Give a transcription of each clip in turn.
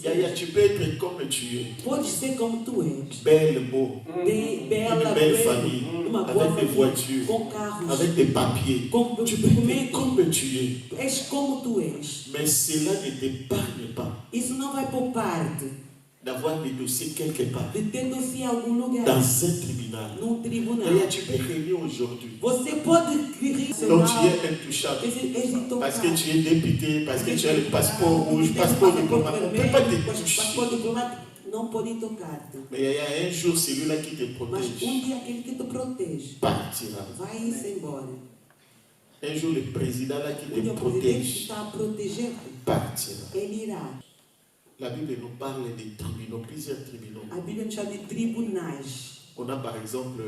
Yaya, tu peux être comme tu es. Pode ser como tu es. Belle, beau. Bela, Une belle famille. uma boa Avec des família, voitures. com carros, Avec des papiers. com Tu peux être documentos. comme tu es. És como tu es. Mais cela ne t'épargne pas Isso não vai poupar-te d'avoir des dossiers quelque part. de ter dossiê em algum lugar. Dans un tribunal. Num tribunal. Yaya, tu peux régner aujourd'hui. Você pode rir Donc tu es intouchable. Parce que tu es député, parce que tu as le passeport rouge, passeport diplomate. On ne peut pas te toucher. Passeport diplomate não pode tocar-te. Mais il y a un jour, celui-là qui te Mas protège dia aquele que te protege partira. vai-se embora. Un jour, le président là qui te O presidente que protège está a proteger-te, partira. ele irá. La Bible nous parle des tribunaux, plusieurs tribunaux. A Bíblia nos chama de tribunais. On a par exemple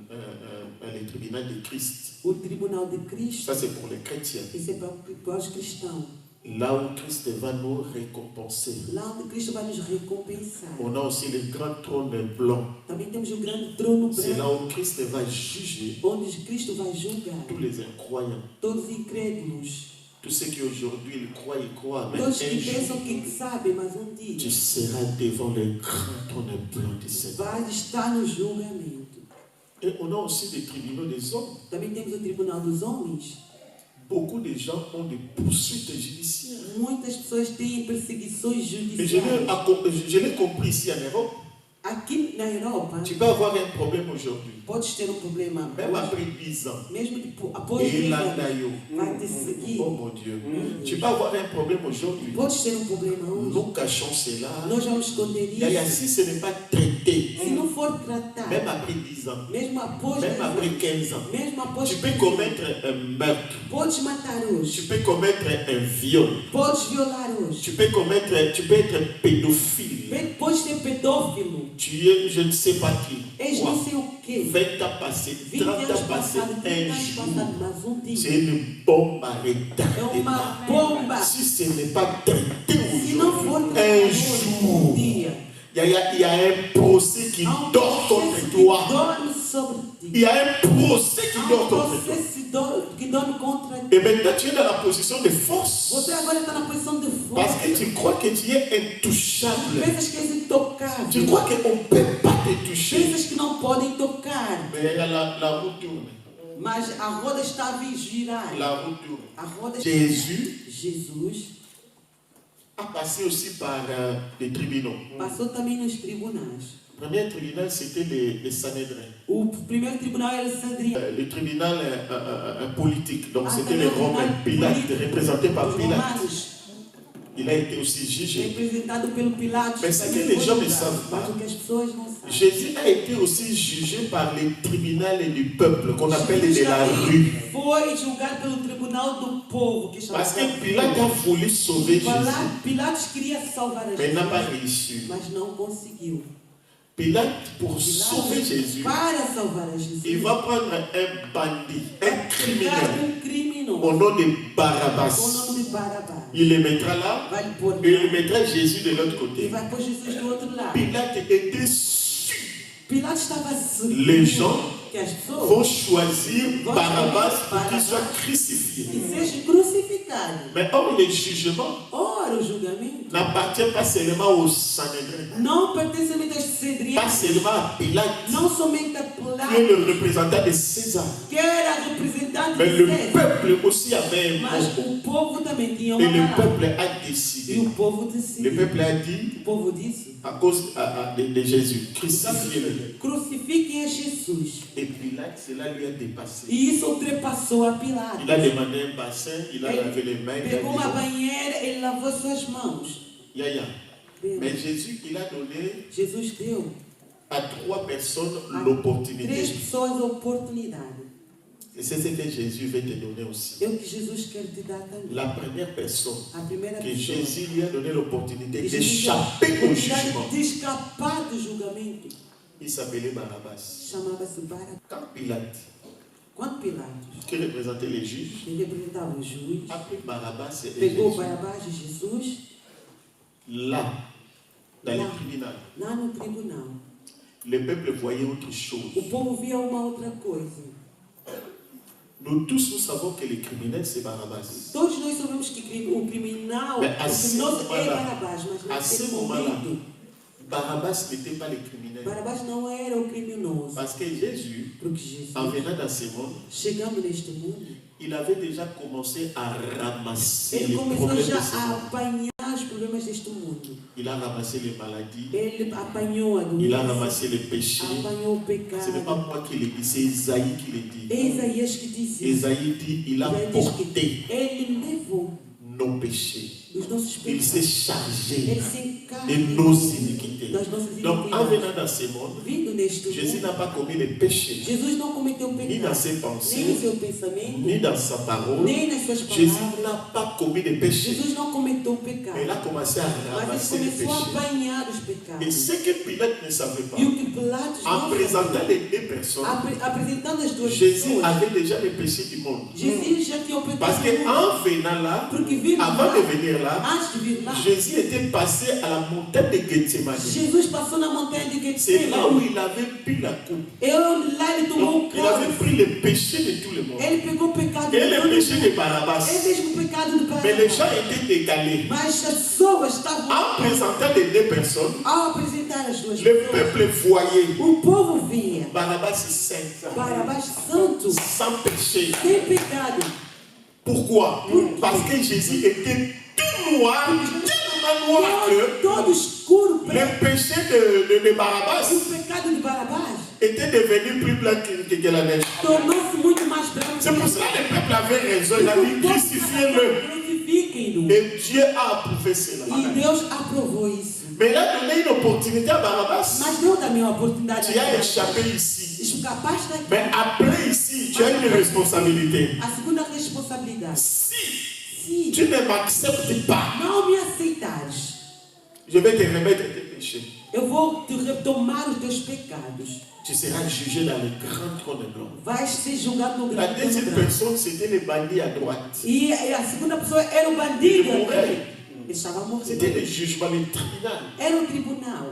le tribunal de Christ. O tribunal de Cristo, Ça, c'est pour les chrétiens. isso é para os cristãos. Là où Christ va nous récompenser. Lá onde Cristo vai nos recompensar. On a aussi le grand trône blanc. Também temos o grande trono C'est là branco, où Christ va juger onde Cristo vai julgar tous les incroyants. todos os incrédulos. Tous ceux qui aujourd'hui ils croient, mais un Todos que jour, pensam que sabem, mas tu dia seras devant le grand trône blanc du Seigneur. vai estar no julgamento. Et on a aussi des tribunaux des hommes. Também temos o tribunal dos homens. Beaucoup de gens ont des poursuites judiciaires. Muitas pessoas têm perseguições Et judiciais. je l'ai compris ici en Europe. Aqui na Europa, Tu peux avoir un problème aujourd'hui, podes ter problema même hoje, après 10 ans. mesmo após Et 10 là, anos, d'ailleurs, vai te seguir. oh mon Dieu, tu peux avoir un problème aujourd'hui. Podes ter problema hoje. Nous cachons cela. Nós vamos esconder Yaya, isso. si ce n'est pas traité, Se não for tratado, même après 10 ans, mesmo após 10 même après anos, 15 ans, mesmo após tu peux 15 commettre un meurtre, podes matar tu hoje, peux commettre un viol, podes violar hoje, tu peux être pédophile, podes ser pedófilo, tu es je ne sais pas qui. és Quoi? não sei o quê. 20 ans passés, 20 30 anos ans passés, passados, 30 un anos jour, passados, mas dia. c'est une bombe à É retardement. uma bomba. Si ce n'est pas traité Se não for aujourd'hui, tratado un hoje, jour, dia, il y a un procès qui há um dort contre processo que toi. dorme sobre Il ti. y a un procès qui Há dort um contre toi. processo que dorme contra ti. Et maintenant, tu es dans la position de force. Você agora está na posição de Parce força. que tu crois que tu es intouchable. Pensas que és intocável. Tu crois qu'on ne peut pas te toucher. Pensas que não podem tocar. Mais la roue tourne. Mas a roda está a girar. La roue tourne. A roda Jésus Jesus a passé aussi par les tribunaux. passou também nos tribunais. Le premier tribunal, c'était les Sanhédrins. O primeiro tribunal era Sanedrim. Le tribunal politique. Donc, c'était também les o tribunal Romains. Pilate, político, représenté par Os Pilate. romanos, Il a été aussi jugé. representado pelo Pilatos. Mas ce que também les foi gens ne julgado. savent pas, Mas o que as pessoas não sabem. Jésus a été aussi jugé par les tribunaux du peuple, qu'on appelle Jesus de la também rue. foi julgado pelo tribunal do povo, que Parce chamava que Pilate a voulu sauver Jésus, Pilatos queria salvar a mais n'a pas Jesus, réussi. mas não conseguiu. Pilate, pour sauver Pilatos, Jésus, para salvar a Jesus, il va prendre un bandit, un pegar criminel, criminoso au nom de com o Barabbas. nome de Barabás. Il le mettra là, Vai pôr et il lá mettra Jésus de l'autre e côté. vai pôr Jesus do outro lado. Pilate était sûr. Pilatos estava Les gens que as vont pessoas choisir Barabbas pour qu'il soit crucifié. que sejam crucificados. Mais or, le jugement Ora, o julgamento n'appartient pas seulement aux Sanhédrins, não pertence somente aos pas cedrianos, seulement à Pilate, não somente a qui est Pilatos, le représentant de César. que era representante Mais de le César. peuple aussi avait un Mas mot. o povo também tinha Et uma le palavra. peuple a E décidé. o povo Le decidiu. peuple a dit, O povo disse: à cause de Jésus, crucifiez-le. crucifiquem a Jesus. Et Pilate, cela lui a dépassé. E isso ultrapassou a Pilatos. Il a demandé un bassin, il a lavé les mains, il a Pegou uma dit, banheira, ele lavou suas mãos. Yaya. Mais Jésus, il a donné Jesus deu à 3 personnes a 3 l'opportunité. pessoas a oportunidade. Et c'est ce que Jésus veut te donner aussi. É o que Jesus quer te dar também. La première personne A primeira que pessoa Jésus lui a donné l'opportunité que Jesus deu a d'échapper au oportunidade jugement, de escapar do julgamento il s'appelait Barabbas. chamava-se Barabás. Quand Pilate, Quando Pilatos, qui représentait les juges, ele representava o juiz, a pris Barabbas et pegou Jésus, Barabás e Jesus là, dans Là. le tribunal, lá no tribunal. le peuple voyait autre chose. O povo via uma outra coisa. Nous tous, nous savons que le criminel, c'est Barabbas. Todos nós sabemos que o criminal, Mais o criminoso é Barabás, mas à ce naquele moment-là, momento, Barabbas n'était pas le criminel. Barabás não era o criminoso. Parce que Jésus, Porque Jesus, en venant dans ce monde, chegando neste mundo, il avait déjà commencé à ramasser ele les começou problèmes de já ce a monde. apanhar os problemas deste mundo. Il a ramassé les maladies, Ele apanhou a il a doença, ramassé les péchés. apanhou o Ce n'est pas pecado. moi qui l'ai dit, c'est Isaïe qui l'a dit. É Isaías que dizia. Isaïe dit, il a Isaías diz porté que ele levou nos péchés. os nossos Il s'est pecados. chargé Ele se encarga de nos iniquités. das nossas Donc, en iniquidades. venant dans ce monde, Vindo neste Jésus mundo, n'a pas commis les péchés, Jesus não cometeu ni dans pecado, ses nem no pensées, seu pensamento, ni dans sa parole. nem nas suas Jésus palavras. n'a pas commis les péchés. Jesus não cometeu Mais il pecado, a commencé à mas ramasser ele les começou a péchés. apanhar os Et pecados. ce que Pilate ne savait pas, E o que Pilatos en não présentant sabia, les deux personnes, apresentando as duas Jésus pessoas, avait déjà les péchés du monde. Jesus já tinha o pecado Parce do mundo. qu'en venant là, Porque vindo avant lá, de venir là, antes de vir lá, Jésus était passé à la montagne de Gethsemane. Jesus passou na montanha de C'est là où Getsemane. il avait pris la coupe. E lá ele tomou Donc, o il avait cálice. pris les péchés de tout le monde. Ele pegou o pecado Et de les todo péchés mundo. de Barabbas. É mesmo o pecado do Mais les Barabás. gens étaient décalés. Mas as pessoas estavam, En présentant les deux personnes, ao apresentar as duas le pessoas, peuple voyait o povo via Barabbas saint, Barabás santo, sans péché. sem pecado. Pourquoi? Parce que Jésus était tout noir, tellement noir que Todo escuro, le preto. péché de Barabbas O pecado de Barabás était devenu plus blanc que la neige. tornou-se muito mais branco. C'est pour cela que le peuple avait raison. Il a dit crucifiez-le. Crucifiquem-no. Et Dieu a approuvé cela. E Deus aprovou isso. Mais il a donné une opportunité à Barabbas. Mas deu também uma oportunidade Tu a as Barabás. échappé ici. Escapar daqui. Mais après ici, tu as une responsabilité. A segunda responsabilidade. Si Se tu ne m'acceptes pas, não me aceitares, je vais te remettre tes péchés. eu vou te retomar os teus pecados. Tu seras jugé dans le grand trône blanc. Vais ser julgado no La grande deuxième trono branco. personne, c'était les bandits à droite. E a segunda pessoa era o bandido. Ele morreu. Ele estava C'était morrendo. le jugement, le tribunal. Era o tribunal.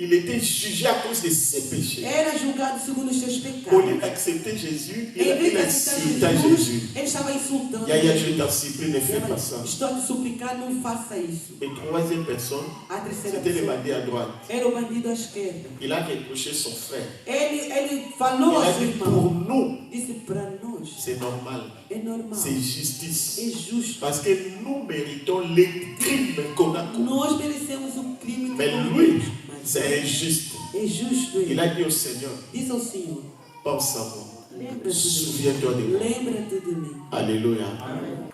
Il était jugé à cause de ses péchés. Era julgado segundo os seus Au pecados. lieu d'accepter Jésus, Em vez il de a aceitar insulté Jesus, Jésus. ele estava insultando. Yaya, je t'en supplie, ne fais pas ça. Estou a te suplicar, não faça isso. Et troisième personne, A terceira c'était les pessoa bandits à droite. era o bandido à esquerda. Il a reproché son frère. Ele Il falou a ao seu dit irmão. pour nous, Disse para nós. c'est normal. É normal. C'est justice. É justo. Parce que nous méritons les crimes qu'on a commis. Nós merecemos o crime que Mais lui, cometemos. Mas c'est injuste. é justo Il ele. a dit au Seigneur, Disse ao Senhor. pense à moi. Lembra-te de mim. Souviens-toi de moi. Lembra-te de mim. Alléluia.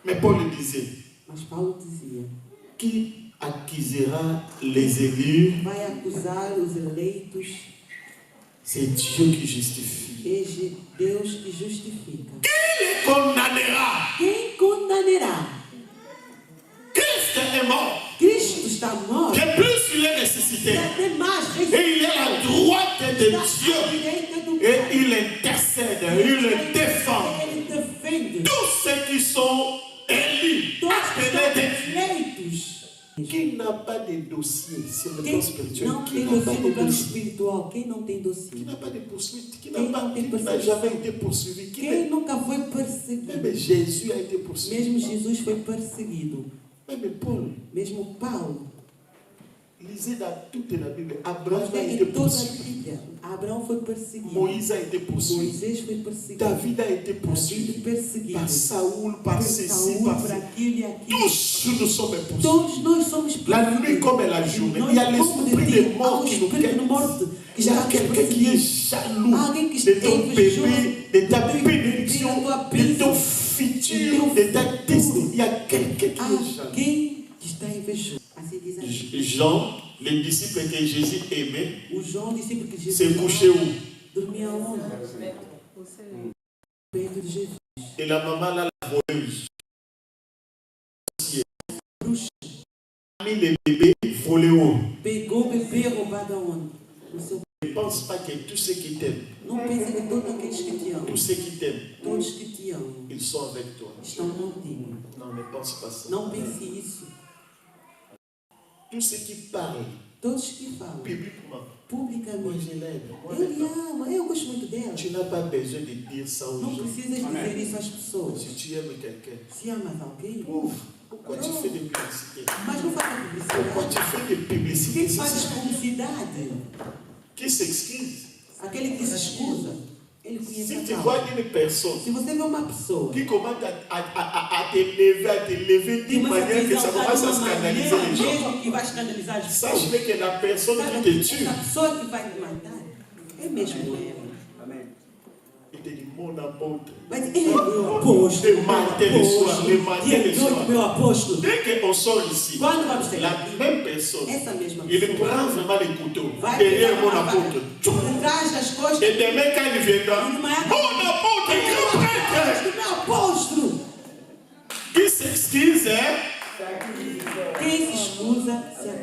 Mais Paul disait, Mas Paulo dizia. qui accusera les élus? Vai acusar os eleitos. C'est Dieu qui justifie. É Deus que justifica. Qui les condamnera? Quem condenará? Christ est mort. Cristo está morto. Et plus il est ressuscité. E até mais, Et il est à la droite de está à Dieu. direita do Et Pai. il intercède, il défend. Ele defende Tous ceux qui sont élus, todos que appelés estão eleitos. des... Qui n'a pas de dossier sur le plan Quem spirituel? não Qui tem n'a pas dossiê de no plano dossier? espiritual? Quem não tem Qui dossiê? n'a pas de poursuite? Qui Quem n'a não tem qui n'a perseguição? jamais été poursuivi? Qui Quem n'est- nunca foi perseguido? Même Jésus a été poursuivi. Mesmo Jesus foi perseguido. Même Paul, Mesmo Paulo. lisez dans toute la Bible, Abraham a Em été toda a poursuivi. Bíblia, Abraão foi perseguido. Moïse a été poursuivi. Moisés foi perseguido. David a été David poursuivi. perseguido. Par Saoul, par Por ceci, Saúl, par por cela. aquilo e aquilo. Tous nous sommes poursuivis. Todos nós somos La nuit perseguidos. comme la journée. Nós, Il y a como l'esprit de de dia, há mort um qui nous espírito de guette. morte que Il y a está a quelqu'un qui est jaloux Alguém que de está ton invejoso bébé, de ta da tua bénédiction, vida, da tua de ton bênção, futur, de ta destinée. Il y a quelqu'un qui est jaloux. Alguém que está invejoso. Assim diz aqui. Jean, les disciples que Jésus aimait, O João, discípulo que Jesus s'est couché où? dormia onde? Perto de Jesus. Et la maman là, la voleuse. Bruxa. A mis le bébé volé où? Pegou o bebê roubado aonde? No seu... Ne pense pas que tous ceux qui t'aiment, Não pense que todos aqueles que te amam, tous ceux qui t'aiment, todos que te amam, ils sont avec toi. estão contigo. Non, ne pense pas ça. Não pense isso. Tous ceux qui parlent Todos que falam publiquement, moi publicamente. je l'aime. Moi, Ele ama, eu gosto muito dela. tu n'as pas besoin de dire ça aux Não gens. precisas dizer isso às pessoas. Si tu aimes quelqu'un, Se amas alguém, pourquoi tu fais des publicités? mas não faz Pourquoi tu publicidade. fais des publicités? Quem C'est faz ça. publicidade? Qui s'excuse? Aquele que se excusa, ele conhece Si a tu vois causa. une personne Se você vê uma pessoa qui commence à te lever d'une começa a manière que ça exaltar commence de à uma scandaliser maneira les gens, mesmo que vai escandalizar as pessoas. sache que la personne qui te tue, Essa pessoa que vai te matar é mesmo ela. il te dit mon apôtre. Mas ele é meu apóstolo. Le matin, le soir, le matin, le E soir. meu apóstolo. Dès qu'on sort ici, Quando vamos chegar la aqui, même personne, essa mesma il pessoa prend vraiment les couteaux vai derrière pegar mon uma apôtre. faca por trás das costas Et demain, quand il viendra, e numa época, mon apôtre, grand prêtre, meu apóstolo. qui s'excuse, hein? Quem se excusa se